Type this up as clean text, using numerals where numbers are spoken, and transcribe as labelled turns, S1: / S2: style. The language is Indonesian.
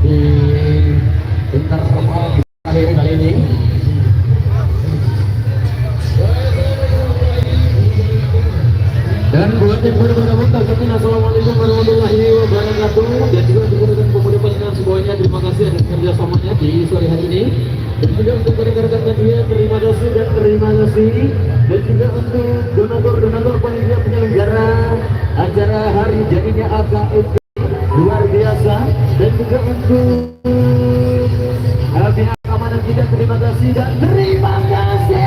S1: di interval akhir kali ini. Dan buat yang baru bergabung, assalamualaikum warahmatullahi wabarakatuh. Dan juga untuk rekan pemuda pasukan semuanya, terima kasih atas kerjasamanya di sore hari ini. Dan juga untuk rekan-rekan media, terima kasih dan terima kasih. Dan juga untuk donatur panitia penyelenggara acara hari jadinya AKFP luar biasa. Dan juga untuk pihak keamanan kita, terima kasih dan terima kasih.